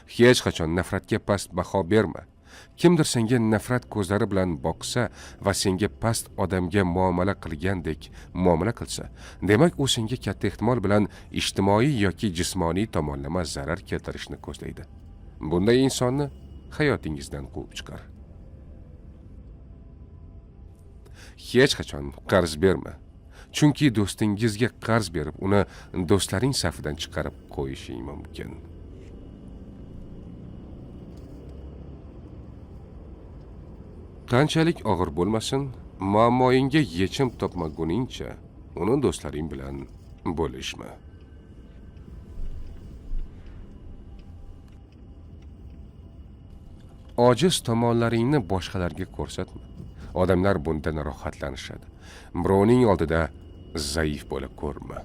Hech qachon nafratga past baho berma. Kimdir senga nafrat ko'zlari bilan boqsa va senga past odamga muomala qilgandek muomala qilsa, demak u senga katta ehtimol bilan ijtimoiy yoki jismoniy tomonlama zarar keltirishni ko'zlaydi. Bunday insonni hayotingizdan quvib chiqar. Hech qachon qarz berma. Chunki do'stingizga qarz berib, uni do'stlaring safidan chiqarib qo'yishing mumkin. Qanchalik og'ir bo'lmasin, muammoingga yechim topmaguningcha uni do'stlaring bilan bo'lishma. Ojiz tomonlaringni boshqalarga ko'rsatma. Odamlar bundan rohatlanishadi. Birovning oldida zaif bo'lib ko'rma.